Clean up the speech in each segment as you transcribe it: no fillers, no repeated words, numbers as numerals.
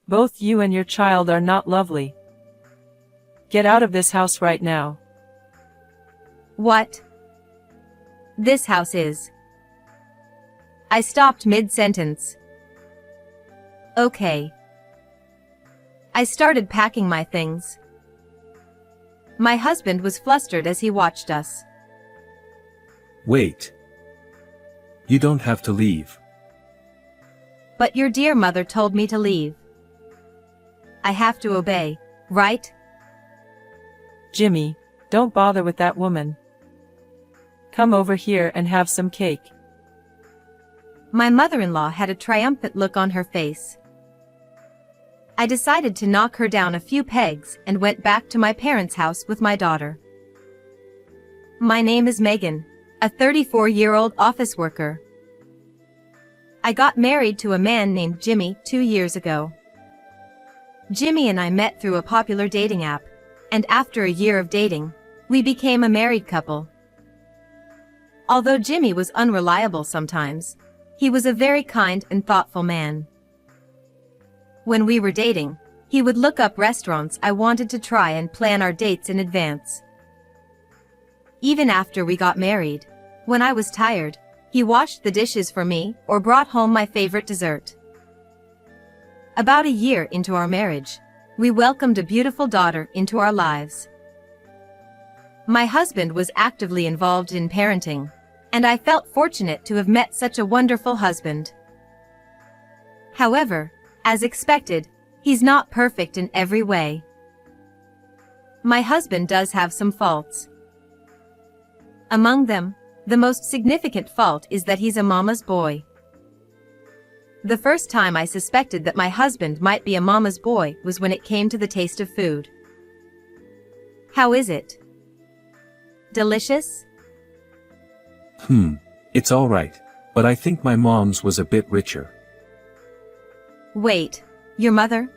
Both you and your child are not lovely. Get out of this house right now. What? This house is. I stopped mid-sentence. Okay. I started packing my things. My husband was flustered as he watched us. Wait. You don't have to leave. But your dear mother told me to leave. I have to obey, right? Jimmy, don't bother with that woman. Come over here and have some cake. My mother-in-law had a triumphant look on her face. I decided to knock her down a few pegs and went back to my parents' house with my daughter. My name is Megan, a 34-year-old office worker. I got married to a man named Jimmy 2 years ago. Jimmy and I met through a popular dating app, and after a year of dating, we became a married couple. Although Jimmy was unreliable sometimes, he was a very kind and thoughtful man. When we were dating, he would look up restaurants I wanted to try and plan our dates in advance. Even after we got married, when I was tired, he washed the dishes for me or brought home my favorite dessert. About a year into our marriage, we welcomed a beautiful daughter into our lives. My husband was actively involved in parenting, and I felt fortunate to have met such a wonderful husband. However, as expected, he's not perfect in every way. My husband does have some faults. Among them, the most significant fault is that he's a mama's boy. The first time I suspected that my husband might be a mama's boy was when it came to the taste of food. How is it? Delicious? It's alright, but I think my mom's was a bit richer. Wait, your mother?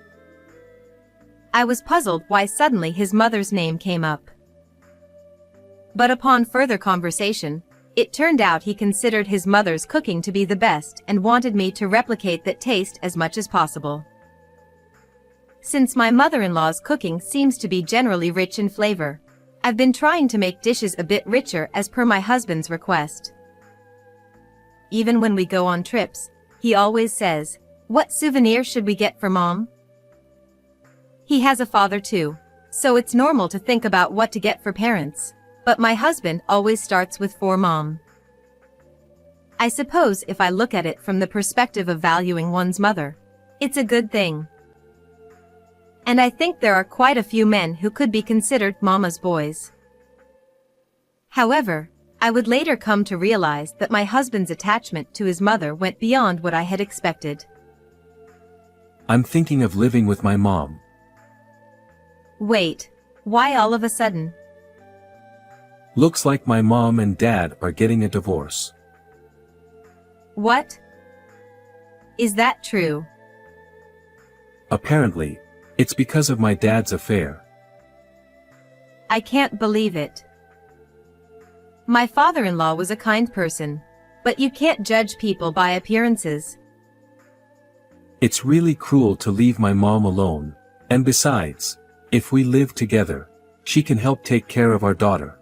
I was puzzled why suddenly his mother's name came up. But upon further conversation, it turned out he considered his mother's cooking to be the best and wanted me to replicate that taste as much as possible. Since my mother-in-law's cooking seems to be generally rich in flavor, I've been trying to make dishes a bit richer as per my husband's request. Even when we go on trips, he always says, "What souvenir should we get for Mom?" He has a father too, so it's normal to think about what to get for parents, but my husband always starts with "for Mom." I suppose if I look at it from the perspective of valuing one's mother, it's a good thing. And I think there are quite a few men who could be considered mama's boys. However, I would later come to realize that my husband's attachment to his mother went beyond what I had expected. I'm thinking of living with my mom. Wait, why all of a sudden? Looks like my mom and dad are getting a divorce. What? Is that true? Apparently, it's because of my dad's affair. I can't believe it. My father-in-law was a kind person, but you can't judge people by appearances. It's really cruel to leave my mom alone, and besides, if we live together, she can help take care of our daughter.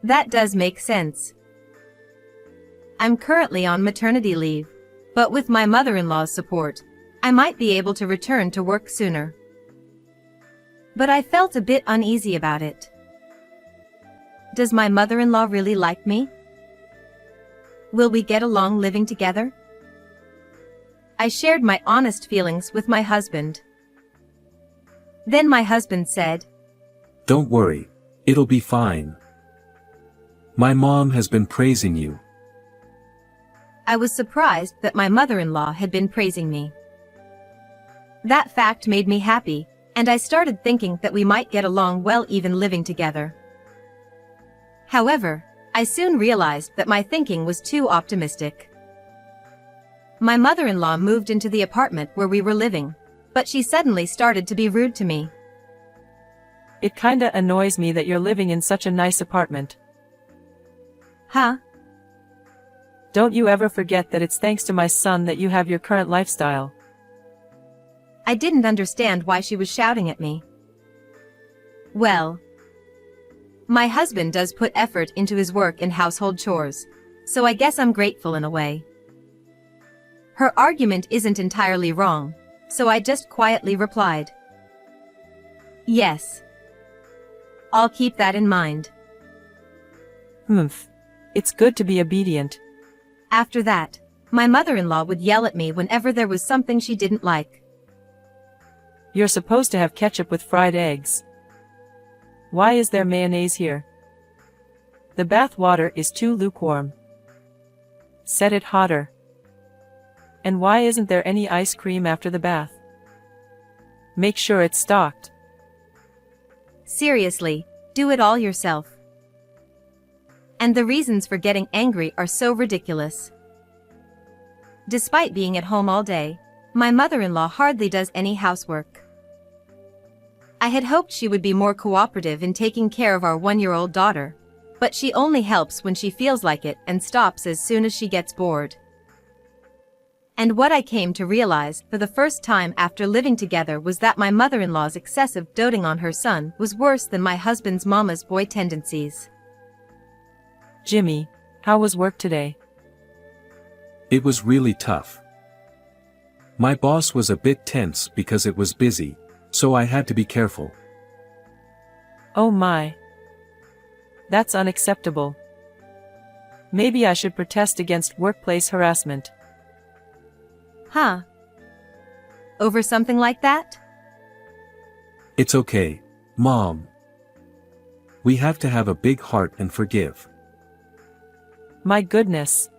That does make sense. I'm currently on maternity leave, but with my mother-in-law's support, I might be able to return to work sooner. But I felt a bit uneasy about it. Does my mother-in-law really like me? Will we get along living together? I shared my honest feelings with my husband. Then my husband said, "Don't worry, it'll be fine. My mom has been praising you." I was surprised that my mother-in-law had been praising me. That fact made me happy, and I started thinking that we might get along well even living together. However, I soon realized that my thinking was too optimistic. My mother-in-law moved into the apartment where we were living, but she suddenly started to be rude to me. It kinda annoys me that you're living in such a nice apartment. Huh? Don't you ever forget that it's thanks to my son that you have your current lifestyle. I didn't understand why she was shouting at me. Well, my husband does put effort into his work and household chores, so I guess I'm grateful in a way. Her argument isn't entirely wrong, so I just quietly replied, "Yes. I'll keep that in mind." Humph. It's good to be obedient. After that, my mother-in-law would yell at me whenever there was something she didn't like. You're supposed to have ketchup with fried eggs. Why is there mayonnaise here? The bath water is too lukewarm. Set it hotter. And why isn't there any ice cream after the bath? Make sure it's stocked. Seriously, do it all yourself. And the reasons for getting angry are so ridiculous. Despite being at home all day, my mother-in-law hardly does any housework. I had hoped she would be more cooperative in taking care of our 1-year-old daughter, but she only helps when she feels like it and stops as soon as she gets bored. And what I came to realize for the first time after living together was that my mother-in-law's excessive doting on her son was worse than my husband's mama's boy tendencies. Jimmy, how was work today? It was really tough. My boss was a bit tense because it was busy, so I had to be careful. Oh my. That's unacceptable. Maybe I should protest against workplace harassment. Huh? Over something like that? It's okay, Mom. We have to have a big heart and forgive. My goodness.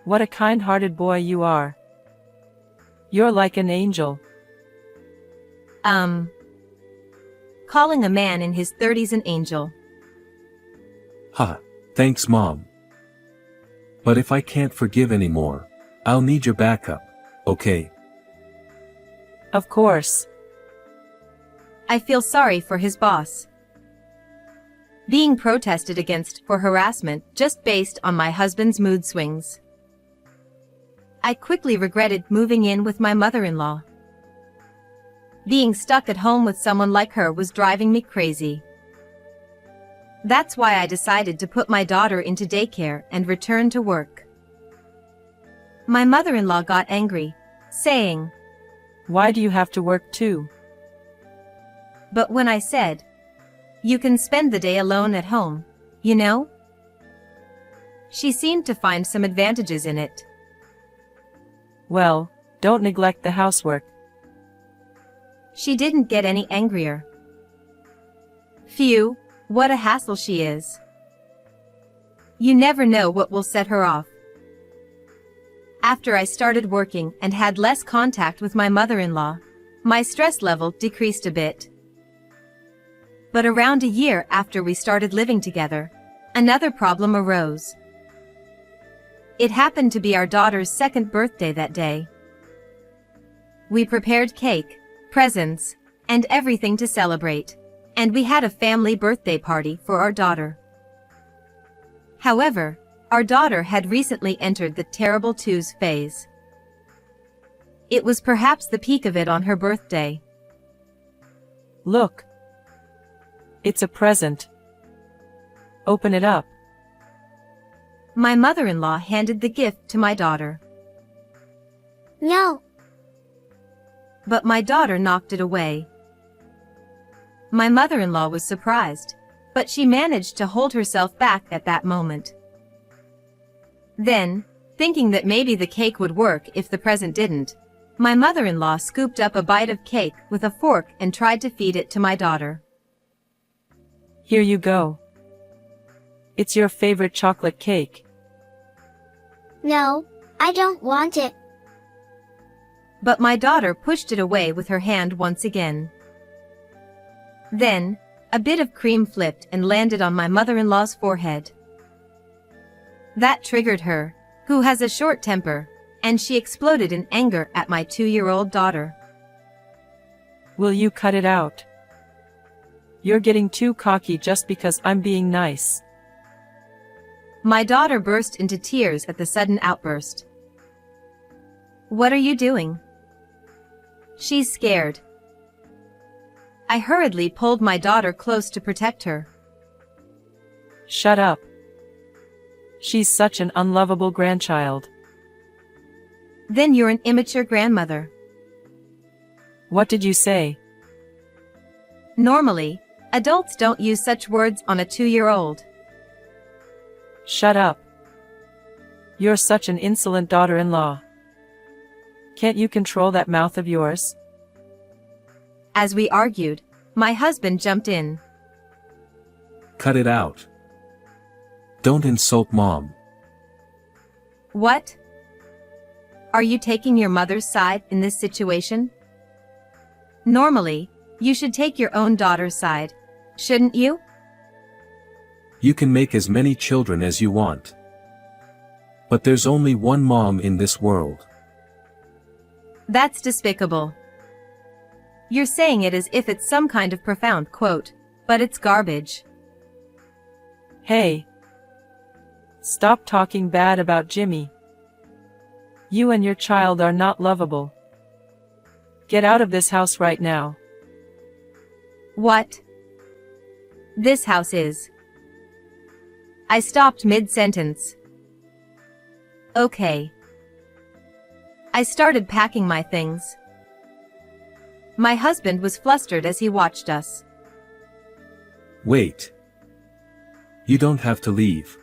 What a kind-hearted boy you are. You're like an angel. Calling a man in his 30s an angel. Ha, thanks Mom. But if I can't forgive anymore, I'll need your backup, okay? Of course. I feel sorry for his boss. Being protested against for harassment just based on my husband's mood swings. I quickly regretted moving in with my mother-in-law. Being stuck at home with someone like her was driving me crazy. That's why I decided to put my daughter into daycare and return to work. My mother-in-law got angry, saying, Why do you have to work too? But when I said, "You can spend the day alone at home, you know?" she seemed to find some advantages in it. Well, don't neglect the housework. She didn't get any angrier. Phew, what a hassle she is. You never know what will set her off. After I started working and had less contact with my mother-in-law, my stress level decreased a bit. But around a year after we started living together, another problem arose. It happened to be our daughter's 2nd birthday that day. We prepared cake, presents, and everything to celebrate, and we had a family birthday party for our daughter. However, our daughter had recently entered the terrible twos phase. It was perhaps the peak of it on her birthday. Look. It's a present. Open it up. My mother-in-law handed the gift to my daughter. No. But my daughter knocked it away. My mother-in-law was surprised, but she managed to hold herself back at that moment. Then, thinking that maybe the cake would work if the present didn't, my mother-in-law scooped up a bite of cake with a fork and tried to feed it to my daughter. Here you go. It's your favorite chocolate cake. No, I don't want it. But my daughter pushed it away with her hand once again. Then, a bit of cream flipped and landed on my mother-in-law's forehead. That triggered her, who has a short temper, and she exploded in anger at my 2-year-old daughter. Will you cut it out? You're getting too cocky just because I'm being nice. My daughter burst into tears at the sudden outburst. What are you doing? She's scared. I hurriedly pulled my daughter close to protect her. Shut up. She's such an unlovable grandchild. Then you're an immature grandmother. What did you say? Normally, adults don't use such words on a 2-year-old. Shut up. You're such an insolent daughter-in-law. Can't you control that mouth of yours? As we argued, my husband jumped in. Cut it out. Don't insult Mom. What? Are you taking your mother's side in this situation? Normally, you should take your own daughter's side, shouldn't you? You can make as many children as you want. But there's only one mom in this world. That's despicable. You're saying it as if it's some kind of profound quote, but it's garbage. Hey. Stop talking bad about Jimmy. You and your child are not lovable. Get out of this house right now. What? This house is. I stopped mid-sentence. Okay. I started packing my things. My husband was flustered as he watched us. Wait. You don't have to leave.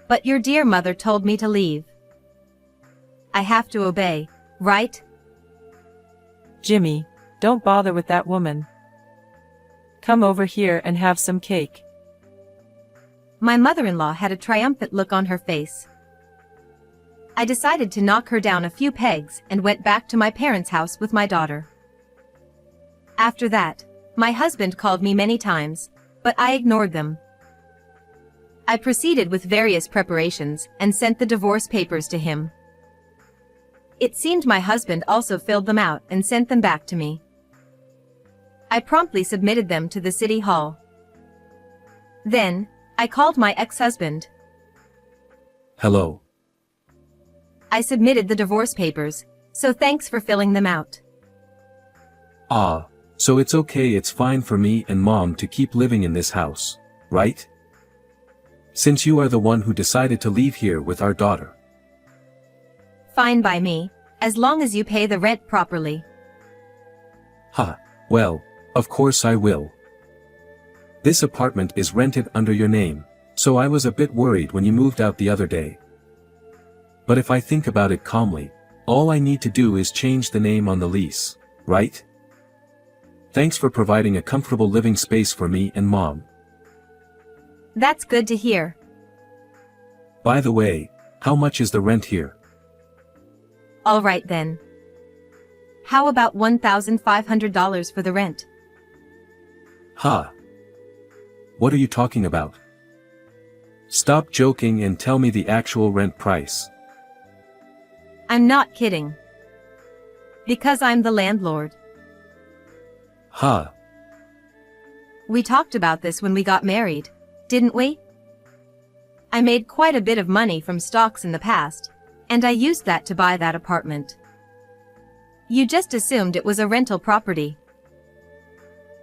But your dear mother told me to leave. I have to obey, right? Jimmy, don't bother with that woman. Come over here and have some cake. My mother-in-law had a triumphant look on her face. I decided to knock her down a few pegs and went back to my parents' house with my daughter. After that, my husband called me many times, but I ignored them. I proceeded with various preparations and sent the divorce papers to him. It seemed my husband also filled them out and sent them back to me. I promptly submitted them to the city hall. Then, I called my ex-husband. Hello. I submitted the divorce papers, so thanks for filling them out. Ah, so it's okay, it's fine for me and Mom to keep living in this house, right? Since you are the one who decided to leave here with our daughter. Fine by me, as long as you pay the rent properly. Ha, well, of course I will. This apartment is rented under your name, so I was a bit worried when you moved out the other day. But if I think about it calmly, all I need to do is change the name on the lease, right? Thanks for providing a comfortable living space for me and Mom. That's good to hear. By the way, how much is the rent here? All right then. How about $1,500 for the rent? Ha! What are you talking about? Stop joking and tell me the actual rent price. I'm not kidding. Because I'm the landlord. Ha! We talked about this when we got married, didn't we? I made quite a bit of money from stocks in the past, and I used that to buy that apartment. You just assumed it was a rental property.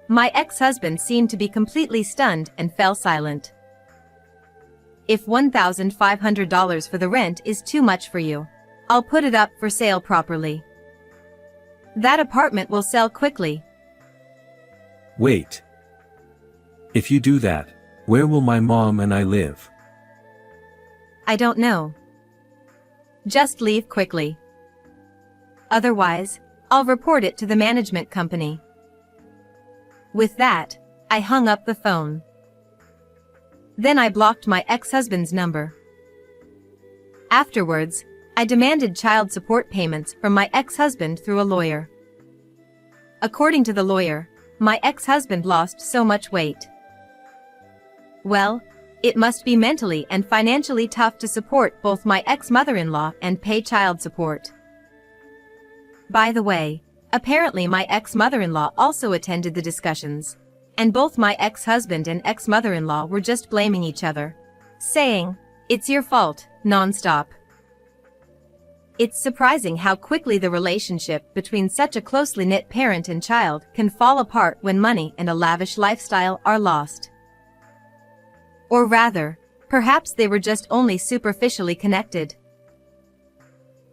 My ex-husband seemed to be completely stunned and fell silent. If $1,500 for the rent is too much for you, I'll put it up for sale properly. That apartment will sell quickly. Wait. If you do that, where will my Mom and I live? I don't know. Just leave quickly. Otherwise, I'll report it to the management company. With that, I hung up the phone. Then I blocked my ex-husband's number. Afterwards, I demanded child support payments from my ex-husband through a lawyer. According to the lawyer, my ex-husband lost so much weight. Well, it must be mentally and financially tough to support both my ex-mother-in-law and pay child support. By the way, apparently my ex-mother-in-law also attended the discussions, and both my ex-husband and ex-mother-in-law were just blaming each other, saying, "It's your fault," non-stop. It's surprising how quickly the relationship between such a closely knit parent and child can fall apart when money and a lavish lifestyle are lost. Or rather, perhaps they were just only superficially connected.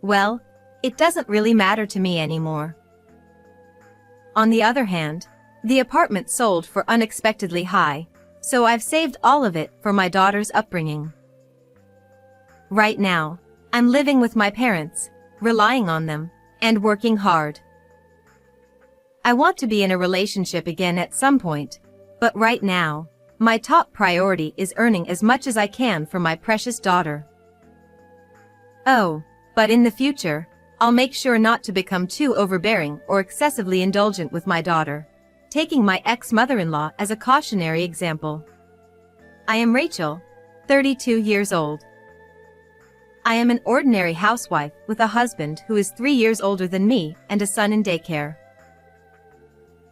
Well, it doesn't really matter to me anymore. On the other hand, the apartment sold for unexpectedly high, so I've saved all of it for my daughter's upbringing. Right now, I'm living with my parents, relying on them, and working hard. I want to be in a relationship again at some point, but right now, my top priority is earning as much as I can for my precious daughter. Oh, but in the future, I'll make sure not to become too overbearing or excessively indulgent with my daughter, taking my ex-mother-in-law as a cautionary example. I am Rachel, 32 years old. I am an ordinary housewife with a husband who is 3 years older than me and a son in daycare.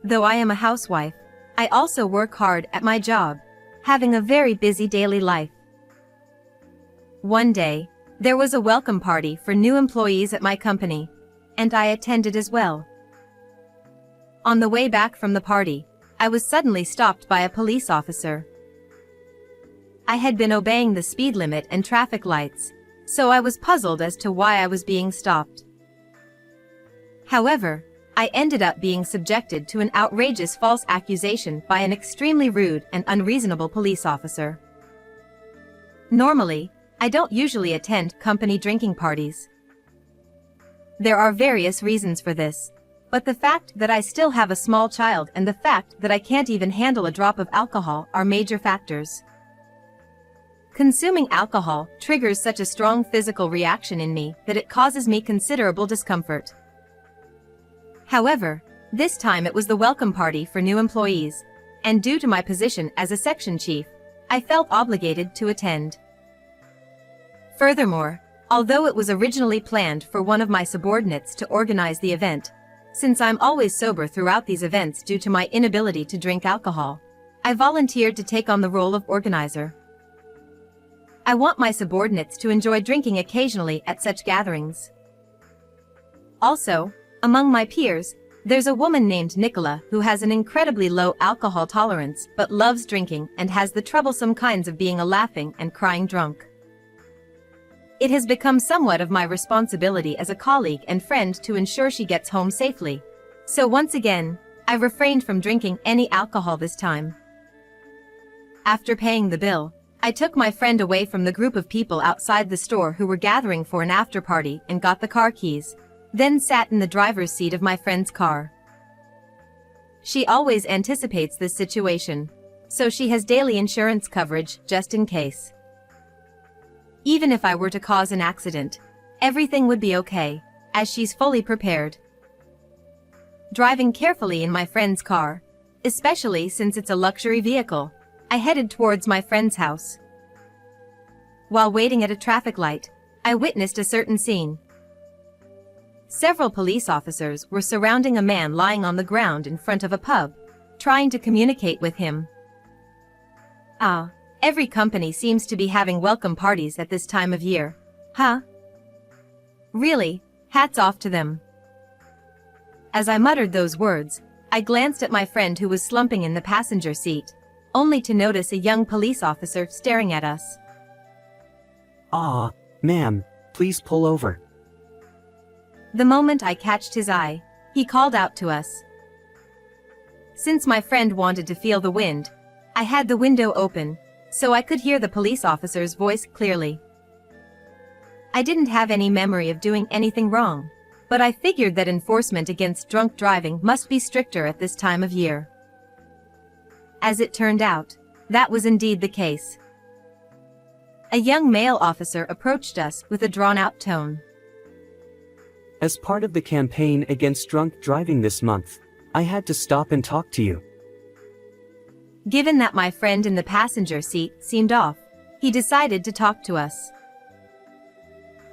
Though I am a housewife, I also work hard at my job, having a very busy daily life. One day, there was a welcome party for new employees at my company, and I attended as well. On the way back from the party, I was suddenly stopped by a police officer. I had been obeying the speed limit and traffic lights, so I was puzzled as to why I was being stopped. However, I ended up being subjected to an outrageous false accusation by an extremely rude and unreasonable police officer. Normally, I don't usually attend company drinking parties. There are various reasons for this, but the fact that I still have a small child and the fact that I can't even handle a drop of alcohol are major factors. Consuming alcohol triggers such a strong physical reaction in me that it causes me considerable discomfort. However, this time it was the welcome party for new employees, and due to my position as a section chief, I felt obligated to attend. Furthermore, although it was originally planned for one of my subordinates to organize the event, since I'm always sober throughout these events due to my inability to drink alcohol, I volunteered to take on the role of organizer. I want my subordinates to enjoy drinking occasionally at such gatherings. Also, among my peers, there's a woman named Nicola who has an incredibly low alcohol tolerance but loves drinking and has the troublesome kinds of being a laughing and crying drunk. It has become somewhat of my responsibility as a colleague and friend to ensure she gets home safely. So once again, I refrained from drinking any alcohol this time. After paying the bill, I took my friend away from the group of people outside the store who were gathering for an after-party and got the car keys, then sat in the driver's seat of my friend's car. She always anticipates this situation, so she has daily insurance coverage just in case. Even if I were to cause an accident, everything would be okay, as she's fully prepared. Driving carefully in my friend's car, especially since it's a luxury vehicle, I headed towards my friend's house. While waiting at a traffic light, I witnessed a certain scene. Several police officers were surrounding a man lying on the ground in front of a pub, trying to communicate with him. Every company seems to be having welcome parties at this time of year, huh? Really, hats off to them. As I muttered those words, I glanced at my friend who was slumping in the passenger seat, only to notice a young police officer staring at us. Ma'am, please pull over. The moment I catched his eye, he called out to us. Since my friend wanted to feel the wind, I had the window open, so I could hear the police officer's voice clearly. I didn't have any memory of doing anything wrong, but I figured that enforcement against drunk driving must be stricter at this time of year. As it turned out, that was indeed the case. A young male officer approached us with a drawn-out tone. As part of the campaign against drunk driving this month, I had to stop and talk to you. Given that my friend in the passenger seat seemed off, he decided to talk to us.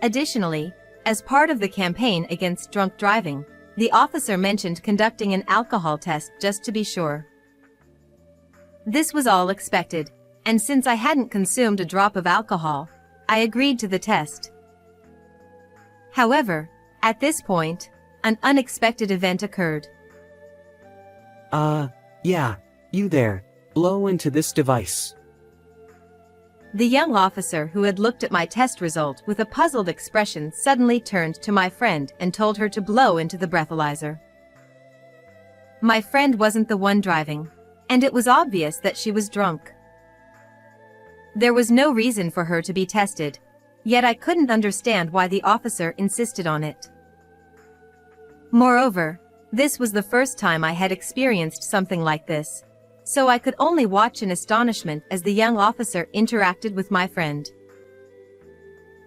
Additionally, as part of the campaign against drunk driving, the officer mentioned conducting an alcohol test just to be sure. This was all expected, and since I hadn't consumed a drop of alcohol, I agreed to the test. However, at this point, an unexpected event occurred. Yeah, you there. Blow into this device. The young officer who had looked at my test result with a puzzled expression suddenly turned to my friend and told her to blow into the breathalyzer. My friend wasn't the one driving, and it was obvious that she was drunk. There was no reason for her to be tested, yet I couldn't understand why the officer insisted on it. Moreover, this was the first time I had experienced something like this, so I could only watch in astonishment as the young officer interacted with my friend.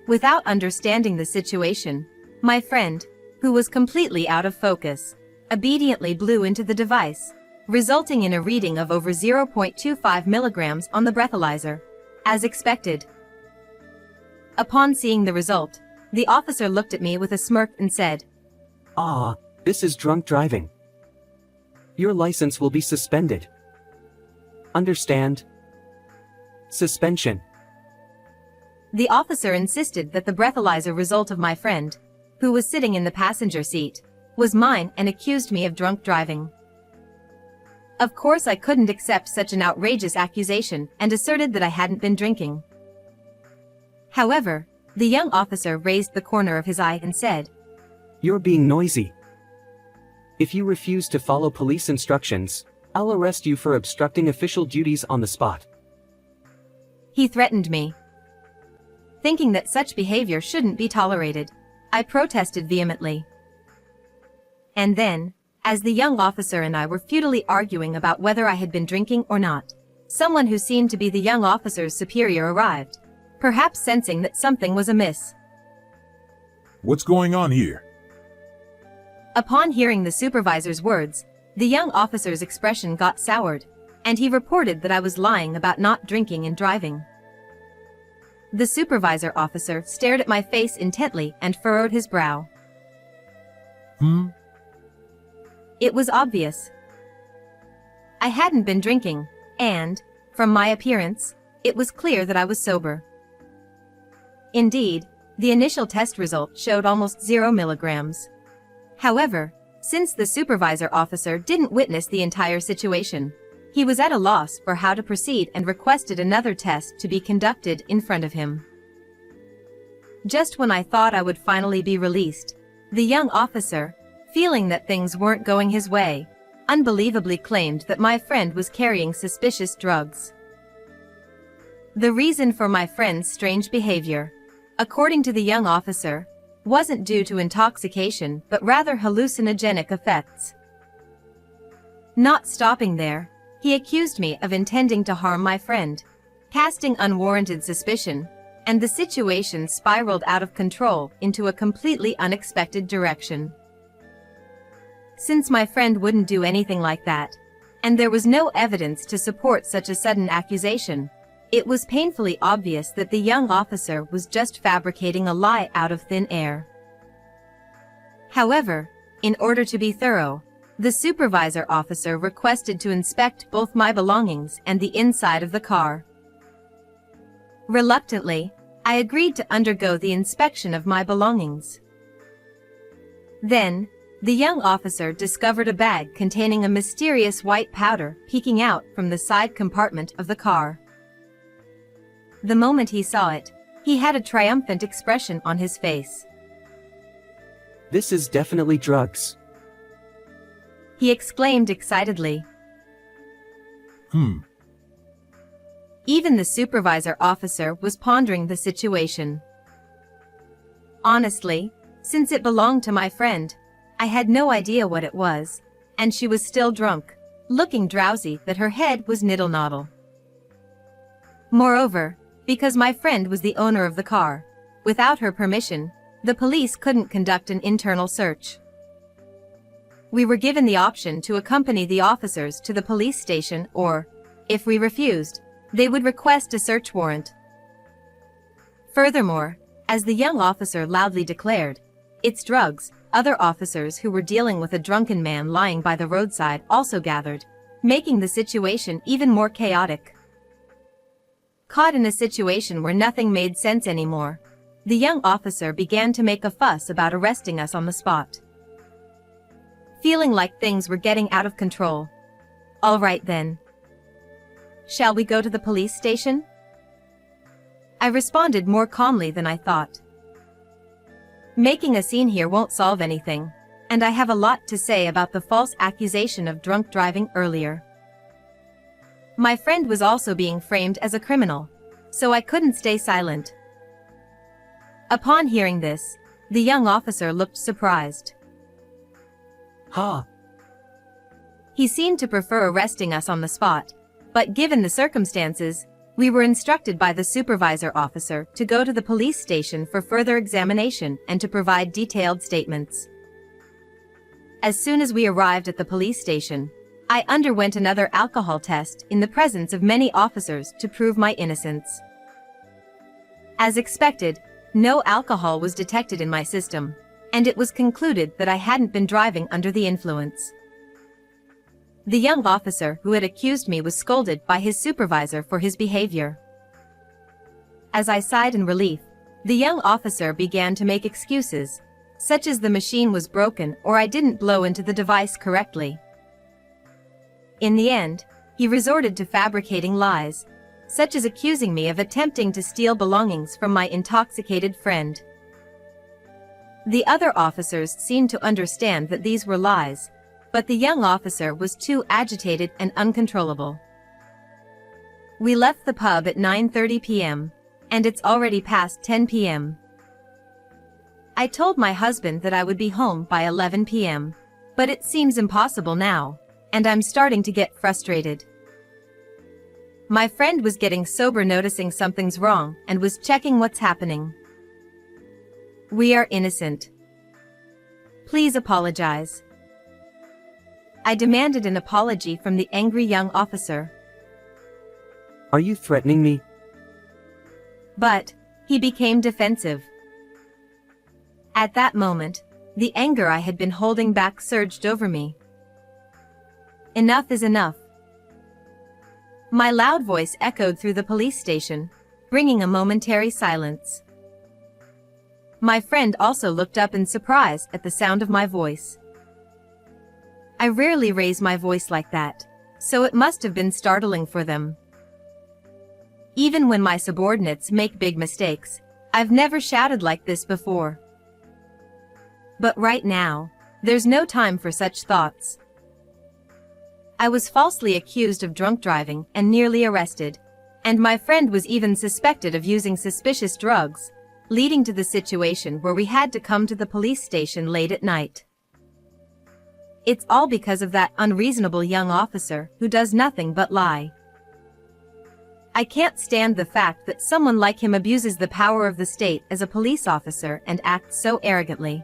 Without understanding the situation, my friend, who was completely out of focus, obediently blew into the device, resulting in a reading of over 0.25 milligrams on the breathalyzer, as expected. Upon seeing the result, the officer looked at me with a smirk and said, This is drunk driving. Your license will be suspended. Understand? Suspension. The officer insisted that the breathalyzer result of my friend, who was sitting in the passenger seat, was mine and accused me of drunk driving. Of course I couldn't accept such an outrageous accusation and asserted that I hadn't been drinking. However, the young officer raised the corner of his eye and said, You're being noisy. If you refuse to follow police instructions, I'll arrest you for obstructing official duties on the spot. He threatened me. Thinking that such behavior shouldn't be tolerated, I protested vehemently. And then, as the young officer and I were futilely arguing about whether I had been drinking or not, someone who seemed to be the young officer's superior arrived, perhaps sensing that something was amiss. What's going on here? Upon hearing the supervisor's words, the young officer's expression got soured, and he reported that I was lying about not drinking and driving. The supervisor officer stared at my face intently and furrowed his brow. It was obvious. I hadn't been drinking, and, from my appearance, it was clear that I was sober. Indeed, the initial test result showed almost 0 milligrams. However, since the supervisor officer didn't witness the entire situation, he was at a loss for how to proceed and requested another test to be conducted in front of him. Just when I thought I would finally be released, the young officer, feeling that things weren't going his way, unbelievably claimed that my friend was carrying suspicious drugs. The reason for my friend's strange behavior, according to the young officer, wasn't due to intoxication but rather hallucinogenic effects. Not stopping there, he accused me of intending to harm my friend, casting unwarranted suspicion, and the situation spiraled out of control into a completely unexpected direction. Since my friend wouldn't do anything like that, and there was no evidence to support such a sudden accusation, it was painfully obvious that the young officer was just fabricating a lie out of thin air. However, in order to be thorough, the supervisor officer requested to inspect both my belongings and the inside of the car. Reluctantly, I agreed to undergo the inspection of my belongings. Then, the young officer discovered a bag containing a mysterious white powder peeking out from the side compartment of the car. The moment he saw it, he had a triumphant expression on his face. This is definitely drugs. He exclaimed excitedly. Even the supervisor officer was pondering the situation. Honestly, since it belonged to my friend, I had no idea what it was, and she was still drunk, looking drowsy that her head was niddle-noddle. Moreover, because my friend was the owner of the car, without her permission, the police couldn't conduct an internal search. We were given the option to accompany the officers to the police station or, if we refused, they would request a search warrant. Furthermore, as the young officer loudly declared, "It's drugs," other officers who were dealing with a drunken man lying by the roadside also gathered, making the situation even more chaotic. Caught in a situation where nothing made sense anymore, the young officer began to make a fuss about arresting us on the spot. Feeling like things were getting out of control. All right then. Shall we go to the police station? I responded more calmly than I thought. Making a scene here won't solve anything, and I have a lot to say about the false accusation of drunk driving earlier. My friend was also being framed as a criminal, so I couldn't stay silent. Upon hearing this, the young officer looked surprised. Ha! He seemed to prefer arresting us on the spot, but given the circumstances, we were instructed by the supervisor officer to go to the police station for further examination and to provide detailed statements. As soon as we arrived at the police station, I underwent another alcohol test in the presence of many officers to prove my innocence. As expected, no alcohol was detected in my system, and it was concluded that I hadn't been driving under the influence. The young officer who had accused me was scolded by his supervisor for his behavior. As I sighed in relief, the young officer began to make excuses, such as the machine was broken or I didn't blow into the device correctly. In the end, he resorted to fabricating lies, such as accusing me of attempting to steal belongings from my intoxicated friend. The other officers seemed to understand that these were lies, but the young officer was too agitated and uncontrollable. We left the pub at 9:30 p.m., and it's already past 10 p.m. I told my husband that I would be home by 11 p.m., but it seems impossible now, and I'm starting to get frustrated. My friend was getting sober, noticing something's wrong, and was checking what's happening. We are innocent. Please apologize. I demanded an apology from the angry young officer. Are you threatening me? But he became defensive. At that moment, the anger I had been holding back surged over me. Enough is enough. My loud voice echoed through the police station, bringing a momentary silence. My friend also looked up in surprise at the sound of my voice. I rarely raise my voice like that, so it must have been startling for them. Even when my subordinates make big mistakes, I've never shouted like this before. But right now, there's no time for such thoughts. I was falsely accused of drunk driving and nearly arrested, and my friend was even suspected of using suspicious drugs, leading to the situation where we had to come to the police station late at night. It's all because of that unreasonable young officer who does nothing but lie. I can't stand the fact that someone like him abuses the power of the state as a police officer and acts so arrogantly.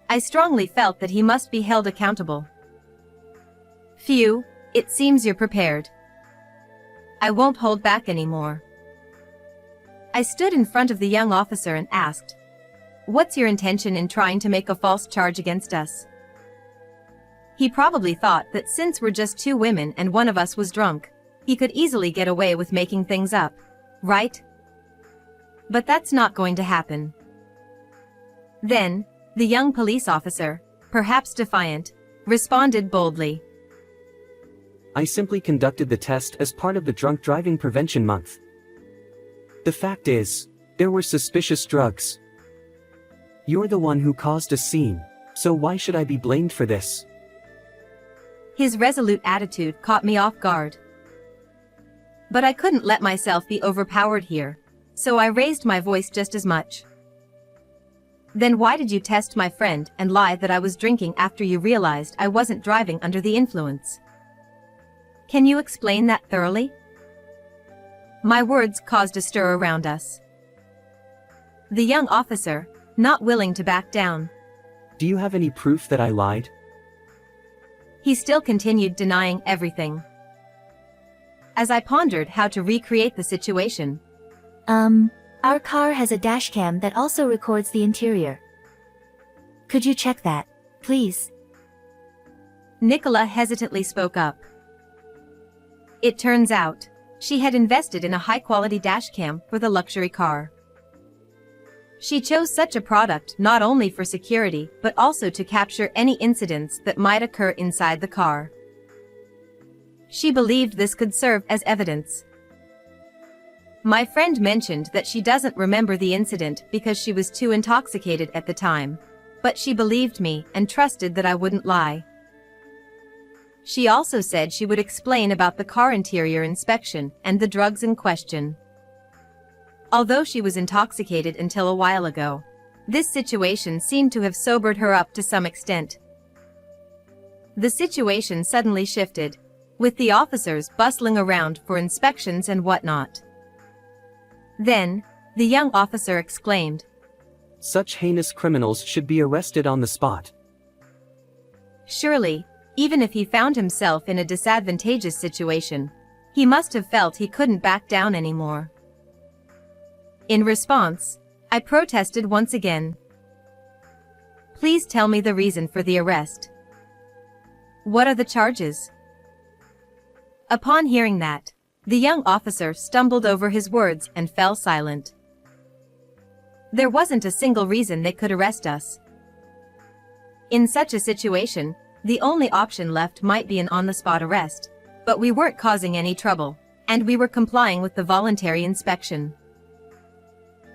I strongly felt that he must be held accountable. Phew, it seems you're prepared. I won't hold back anymore. I stood in front of the young officer and asked, "What's your intention in trying to make a false charge against us?" He probably thought that since we're just two women and one of us was drunk, he could easily get away with making things up, right? But that's not going to happen. Then, the young police officer, perhaps defiant, responded boldly. I simply conducted the test as part of the Drunk Driving Prevention Month. The fact is, there were suspicious drugs. You're the one who caused a scene, so why should I be blamed for this? His resolute attitude caught me off guard. But I couldn't let myself be overpowered here, so I raised my voice just as much. Then why did you test my friend and lie that I was drinking after you realized I wasn't driving under the influence? Can you explain that thoroughly? My words caused a stir around us. The young officer, not willing to back down. Do you have any proof that I lied? He still continued denying everything. As I pondered how to recreate the situation, Our car has a dashcam that also records the interior. Could you check that, please? Nicola hesitantly spoke up. It turns out, she had invested in a high-quality dashcam for the luxury car. She chose such a product not only for security but also to capture any incidents that might occur inside the car. She believed this could serve as evidence. My friend mentioned that she doesn't remember the incident because she was too intoxicated at the time, but she believed me and trusted that I wouldn't lie. She also said she would explain about the car interior inspection and the drugs in question. Although she was intoxicated until a while ago, this situation seemed to have sobered her up to some extent. The situation suddenly shifted, with the officers bustling around for inspections and whatnot. Then, the young officer exclaimed, Such heinous criminals should be arrested on the spot. Surely, even if he found himself in a disadvantageous situation, he must have felt he couldn't back down anymore. In response, I protested once again. Please tell me the reason for the arrest. What are the charges? Upon hearing that, the young officer stumbled over his words and fell silent. There wasn't a single reason they could arrest us. In such a situation, the only option left might be an on-the-spot arrest, but we weren't causing any trouble, and we were complying with the voluntary inspection.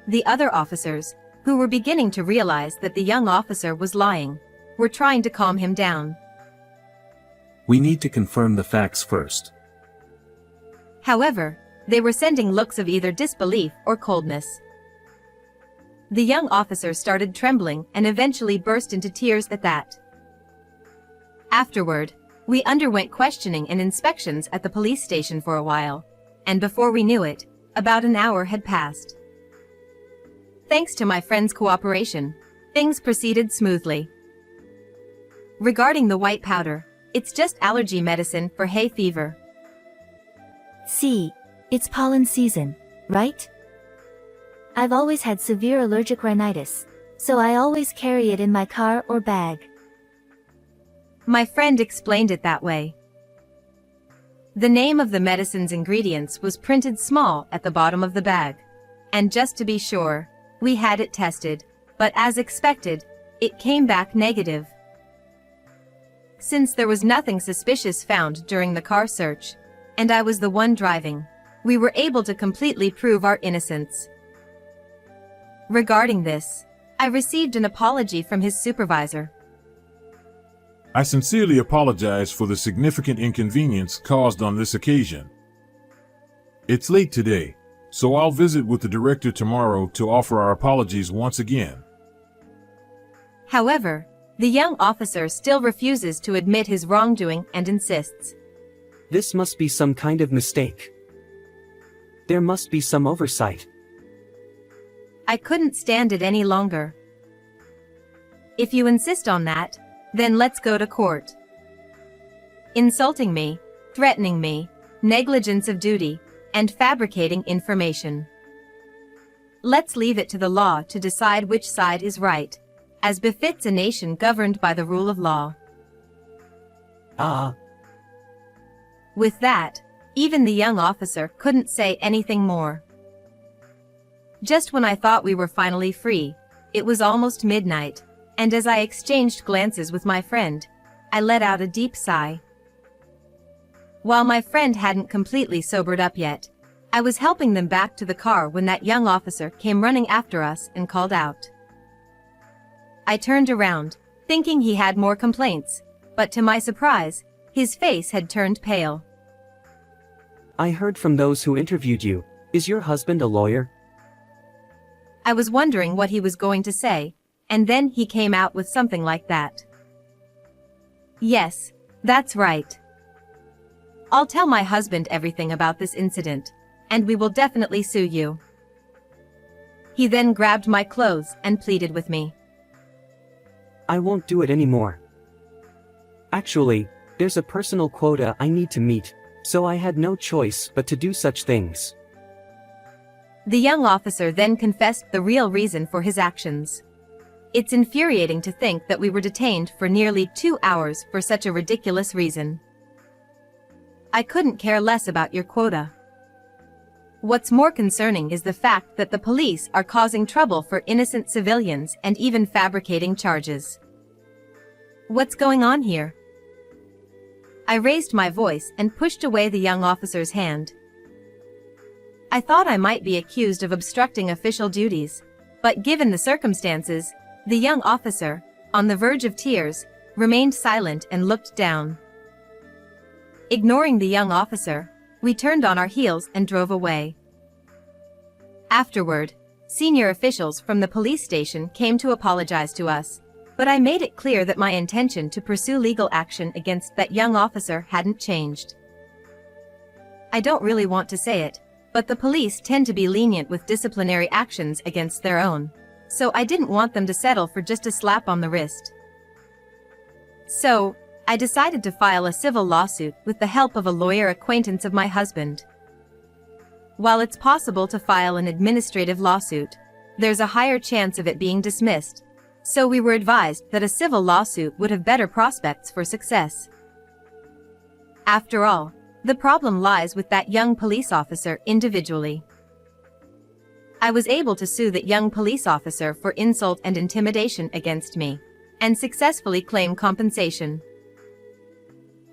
The other officers, who were beginning to realize that the young officer was lying, were trying to calm him down. We need to confirm the facts first. However, they were sending looks of either disbelief or coldness. The young officer started trembling and eventually burst into tears at that. Afterward, we underwent questioning and inspections at the police station for a while, and before we knew it, about an hour had passed. Thanks to my friend's cooperation, things proceeded smoothly. Regarding the white powder, it's just allergy medicine for hay fever. See, it's pollen season, right? I've always had severe allergic rhinitis, so I always carry it in my car or bag. My friend explained it that way. The name of the medicine's ingredients was printed small at the bottom of the bag, and just to be sure, we had it tested, but as expected, it came back negative. Since there was nothing suspicious found during the car search, and I was the one driving, we were able to completely prove our innocence. Regarding this, I received an apology from his supervisor. I sincerely apologize for the significant inconvenience caused on this occasion. It's late today, so I'll visit with the director tomorrow to offer our apologies once again. However, the young officer still refuses to admit his wrongdoing and insists. This must be some kind of mistake. There must be some oversight. I couldn't stand it any longer. If you insist on that, then let's go to court. Insulting me, threatening me, negligence of duty, and fabricating information. Let's leave it to the law to decide which side is right, as befits a nation governed by the rule of law. With that, even the young officer couldn't say anything more. Just when I thought we were finally free, it was almost midnight, and as I exchanged glances with my friend, I let out a deep sigh. While my friend hadn't completely sobered up yet, I was helping them back to the car when that young officer came running after us and called out. I turned around, thinking he had more complaints, but to my surprise, his face had turned pale. I heard from those who interviewed you. Is your husband a lawyer? I was wondering what he was going to say, and then he came out with something like that. Yes, that's right. I'll tell my husband everything about this incident, and we will definitely sue you. He then grabbed my clothes and pleaded with me. I won't do it anymore. Actually, there's a personal quota I need to meet, so I had no choice but to do such things. The young officer then confessed the real reason for his actions. It's infuriating to think that we were detained for nearly 2 hours for such a ridiculous reason. I couldn't care less about your quota. What's more concerning is the fact that the police are causing trouble for innocent civilians and even fabricating charges. What's going on here? I raised my voice and pushed away the young officer's hand. I thought I might be accused of obstructing official duties, but given the circumstances, the young officer, on the verge of tears, remained silent and looked down. Ignoring the young officer, we turned on our heels and drove away. Afterward, senior officials from the police station came to apologize to us, but I made it clear that my intention to pursue legal action against that young officer hadn't changed. I don't really want to say it, but the police tend to be lenient with disciplinary actions against their own, so I didn't want them to settle for just a slap on the wrist. So, I decided to file a civil lawsuit with the help of a lawyer acquaintance of my husband. While it's possible to file an administrative lawsuit, there's a higher chance of it being dismissed, so we were advised that a civil lawsuit would have better prospects for success. After all, the problem lies with that young police officer individually. I was able to sue that young police officer for insult and intimidation against me, and successfully claim compensation.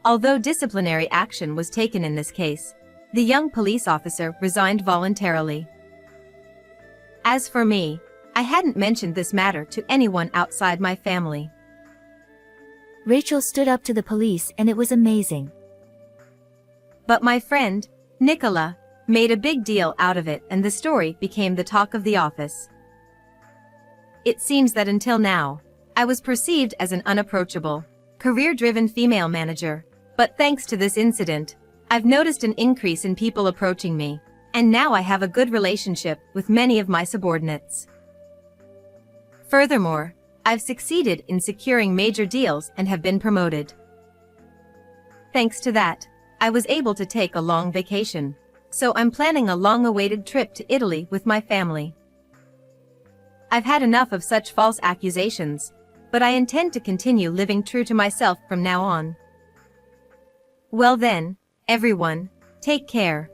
Although disciplinary action was taken in this case, the young police officer resigned voluntarily. As for me, I hadn't mentioned this matter to anyone outside my family. Rachel stood up to the police and it was amazing. But my friend, Nicola, made a big deal out of it and the story became the talk of the office. It seems that until now, I was perceived as an unapproachable, career-driven female manager, but thanks to this incident, I've noticed an increase in people approaching me, and now I have a good relationship with many of my subordinates. Furthermore, I've succeeded in securing major deals and have been promoted. Thanks to that, I was able to take a long vacation, so I'm planning a long-awaited trip to Italy with my family. I've had enough of such false accusations, but I intend to continue living true to myself from now on. Well then, everyone, take care.